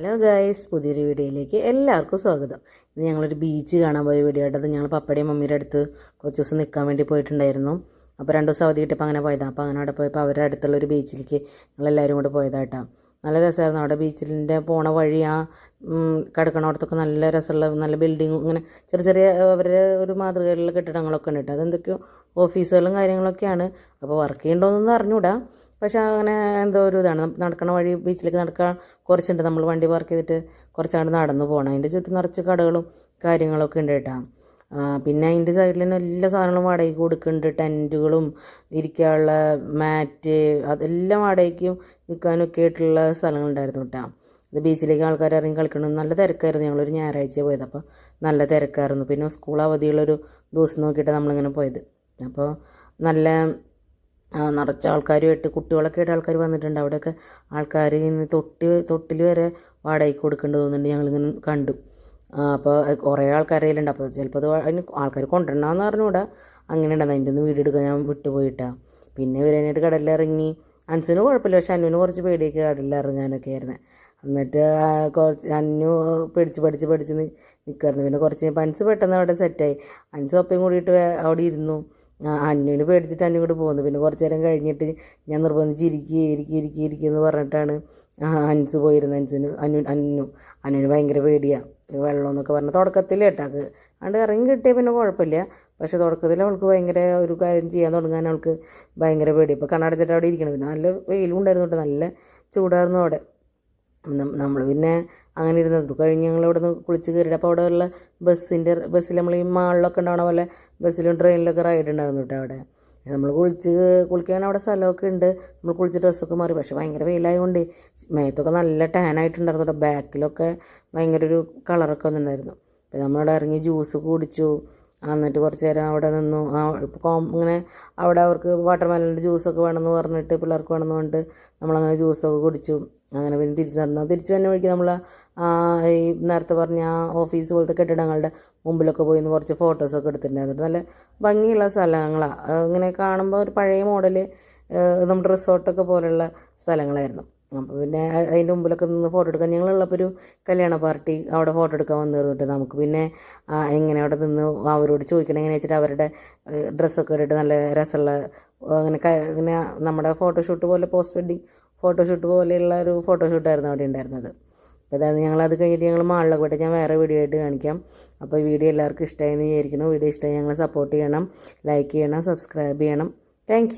Hello guys, പുതിയൊരു വീഡിയോയിലേക്ക് എല്ലാവർക്കും സ്വാഗതം. ഇന്ന് ഞങ്ങളൊരു ബീച്ച് കാണാൻ പോയ വീഡിയോ ആയിട്ടത്. ഞങ്ങൾ പപ്പയുടെയും മമ്മിയുടെ അടുത്ത് കുറച്ച് ദിവസം നിൽക്കാൻ വേണ്ടി പോയിട്ടുണ്ടായിരുന്നു. അപ്പോൾ 2 ദിവസം അവധി കിട്ടിയപ്പോൾ അങ്ങനെ പോയതാണ്. അപ്പോൾ അങ്ങനെ അവിടെ പോയപ്പോൾ അവരുടെ അടുത്തുള്ളൊരു ബീച്ചിലേക്ക് ഞങ്ങളെല്ലാവരും കൂടെ പോയതായിട്ടാണ്. നല്ല രസമായിരുന്നു. അവിടെ ബീച്ചിൻ്റെ പോണ വഴി കിടക്കണോടത്തൊക്കെ നല്ല രസമുള്ള നല്ല ബിൽഡിങ്ങും ഇങ്ങനെ ചെറിയ ചെറിയ അവരുടെ ഒരു മാതൃകയിലുള്ള കെട്ടിടങ്ങളൊക്കെ ഉണ്ട്. അതെന്തൊക്കെയോ ഓഫീസുകളും കാര്യങ്ങളൊക്കെയാണ്. അപ്പോൾ വർക്ക് ചെയ്യണ്ടോയെന്നൊന്നും അറിഞ്ഞൂടാ. പക്ഷെ അങ്ങനെ എന്തോ ഒരു ഇതാണ്. നടക്കണ വഴി ബീച്ചിലേക്ക് നടക്കാൻ കുറച്ചുണ്ട്. നമ്മൾ വണ്ടി പാർക്ക് ചെയ്തിട്ട് കുറച്ചങ്ങോട്ട് നടന്നു പോകണം. അതിൻ്റെ ചുറ്റും നിറച്ച് കടകളും കാര്യങ്ങളൊക്കെ ഉണ്ട് കേട്ടോ. പിന്നെ അതിൻ്റെ സൈഡിൽ തന്നെ എല്ലാ സാധനങ്ങളും വാടകയ്ക്ക് കൊടുക്കുന്നുണ്ട്. ടെൻറ്റുകളും ഇരിക്കാനുള്ള മാറ്റ് അതെല്ലാം വാടകയ്ക്കും വിൽക്കാനൊക്കെ ആയിട്ടുള്ള സ്ഥലങ്ങളുണ്ടായിരുന്നു കേട്ടോ. ഇത് ബീച്ചിലേക്ക് ആൾക്കാർ ഇറങ്ങി കളിക്കണം. നല്ല തിരക്കായിരുന്നു. ഞങ്ങളൊരു ഞായറാഴ്ച പോയത്. അപ്പോൾ നല്ല തിരക്കായിരുന്നു. പിന്നെ സ്കൂൾ അവധിയുള്ളൊരു ദിവസം നോക്കിയിട്ട് നമ്മളിങ്ങനെ പോയത്. അപ്പോൾ നല്ല നിറച്ച ആൾക്കാരുമായിട്ട് കുട്ടികളൊക്കെ ആയിട്ട് ആൾക്കാർ വന്നിട്ടുണ്ട്. അവിടെയൊക്കെ ആൾക്കാർ ഇങ്ങനെ തൊട്ടിൽ വരെ വാടകയ്ക്ക് കൊടുക്കേണ്ടി തോന്നുന്നുണ്ട്. ഞങ്ങളിങ്ങനെ കണ്ടു. അപ്പോൾ കുറേ ആൾക്കാരെല്ലാം അപ്പോൾ ചിലപ്പോൾ അത് അതിന് ആൾക്കാർ കൊണ്ടുവരണമെന്ന് പറഞ്ഞുകൂടാ. അങ്ങനെ ഉണ്ടാകും. അതിൻ്റെ ഒന്ന് വീഡിയോ എടുക്കാൻ ഞാൻ വിട്ടുപോയിട്ടാണ്. പിന്നെ ഇവരതിനായിട്ട് കടലിലിറങ്ങി. അൻസുവിന് കുഴപ്പമില്ല, പക്ഷെ അന്നുവിന് കുറച്ച് പേടിയൊക്കെ കടലിലിറങ്ങാനൊക്കെ ആയിരുന്നു. എന്നിട്ട് കുറച്ച് അന്നു പഠിച്ച് നിൽക്കുമായിരുന്നു. പിന്നെ കുറച്ച് അൻസ് പെട്ടെന്ന് അവിടെ സെറ്റായി. അൻസ് ഒപ്പം കൂടിയിട്ട് അവിടെ ഇരുന്നു. അന്നുവിന് പേടിച്ചിട്ട് അന്നു കൂടി പോകുന്നു. പിന്നെ കുറച്ച് നേരം കഴിഞ്ഞിട്ട് ഞാൻ നിർബന്ധിച്ച് ഇരിക്കുമെന്ന് പറഞ്ഞിട്ടാണ് അൻസ് പോയിരുന്നത്. അന്നുവിന് ഭയങ്കര പേടിയാണ് വെള്ളം എന്നൊക്കെ പറഞ്ഞാൽ തുടക്കത്തിൽ കേട്ടാക്ക് അതുകൊണ്ട് ഇറങ്ങി കിട്ടിയാൽ പിന്നെ കുഴപ്പമില്ല. പക്ഷേ തുടക്കത്തിൽ അവൾക്ക് ഭയങ്കര ഒരു കാര്യം ചെയ്യാൻ തുടങ്ങാൻ അവൾക്ക് ഭയങ്കര പേടി. ഇപ്പോൾ കണ്ണടച്ചിട്ട് അവിടെ ഇരിക്കണം. പിന്നെ നല്ല വെയിലും ഉണ്ടായിരുന്നു കേട്ടോ, നല്ല ചൂടായിരുന്നു അവിടെ. നമ്മൾ പിന്നെ അങ്ങനെ ഇരുന്നത് കഴിഞ്ഞ് ഞങ്ങൾ ഇവിടെ നിന്ന് കുളിച്ച് കയറിയിട്ട് അപ്പോൾ അവിടെ ഉള്ള ബസ്സിൽ നമ്മൾ ഈ മാളിലൊക്കെ ഉണ്ടാവണ പോലെ ബസ്സിലും ട്രെയിനിലൊക്കെ റൈഡ് ഉണ്ടായിരുന്നു കേട്ടോ. അവിടെ നമ്മൾ കുളിക്കാൻ അവിടെ സ്ഥലമൊക്കെ ഉണ്ട്. നമ്മൾ കുളിച്ച് ഡ്രസ്സൊക്കെ മാറി. പക്ഷേ ഭയങ്കര വെയിലായതുകൊണ്ട് മേത്തൊക്കെ നല്ല ടാനായിട്ടുണ്ടായിരുന്നു കേട്ടോ. ബാക്കിലൊക്കെ ഭയങ്കര ഒരു കളറൊക്കെ വന്നിട്ടുണ്ടായിരുന്നു. അപ്പോൾ നമ്മളവിടെ ഇറങ്ങി ജ്യൂസ് കുടിച്ചു. എന്നിട്ട് കുറച്ച് നേരം അവിടെ നിന്നു. ഇങ്ങനെ അവിടെ അവർക്ക് വാട്ടർ മെലണിൻ്റെ ജ്യൂസൊക്കെ വേണമെന്ന് പറഞ്ഞിട്ട് പിള്ളേർക്ക് വേണമെന്ന് പറഞ്ഞിട്ട് നമ്മളങ്ങനെ ജ്യൂസൊക്കെ കുടിച്ചു. അങ്ങനെ പിന്നെ തിരിച്ചു തന്നെ വഴിക്ക് നമ്മൾ ഈ നേരത്തെ പറഞ്ഞ ഓഫീസ് പോലത്തെ കെട്ടിടങ്ങളുടെ മുമ്പിലൊക്കെ പോയി നിന്ന് കുറച്ച് ഫോട്ടോസൊക്കെ എടുത്തിട്ടുണ്ടായിരുന്നു. നല്ല ഭംഗിയുള്ള സ്ഥലങ്ങളാണ്. ഇങ്ങനെ കാണുമ്പോൾ ഒരു പഴയ മോഡൽ നമ്മുടെ റിസോർട്ടൊക്കെ പോലെയുള്ള സ്ഥലങ്ങളായിരുന്നു. അപ്പോൾ പിന്നെ അതിൻ്റെ മുമ്പിലൊക്കെ നിന്ന് ഫോട്ടോ എടുക്കാൻ ഞങ്ങളുള്ളപ്പോൾ ഒരു കല്യാണ പാർട്ടി അവിടെ ഫോട്ടോ എടുക്കാൻ വന്നു കേട്ടോ. നമുക്ക് പിന്നെ എങ്ങനെ അവിടെ നിന്ന് അവരോട് ചോദിക്കണം എങ്ങനെ വെച്ചിട്ട് അവരുടെ ഡ്രസ്സൊക്കെ ഇട്ടിട്ട് നല്ല രസമുള്ള ഇങ്ങനെ നമ്മുടെ ഫോട്ടോഷൂട്ട് പോലെ പോസ്റ്റ് വെഡ്ഡിങ് ഫോട്ടോഷൂട്ട് പോലെയുള്ള ഒരു ഫോട്ടോഷൂട്ടായിരുന്നു അവിടെ ഉണ്ടായിരുന്നത്. അപ്പോൾ അതായത് ഞങ്ങളത് കഴിഞ്ഞിട്ട് ഞങ്ങൾ മാളിലൊക്കെ പോയിട്ട് ഞാൻ വേറെ വീഡിയോ ആയിട്ട് കാണിക്കാം. അപ്പോൾ ഈ വീഡിയോ എല്ലാവർക്കും ഇഷ്ടമായെന്ന് വിചാരിക്കണം. വീഡിയോ ഇഷ്ടമായി ഞങ്ങൾ സപ്പോർട്ട് ചെയ്യണം, ലൈക്ക് ചെയ്യണം, സബ്സ്ക്രൈബ് ചെയ്യണം. താങ്ക്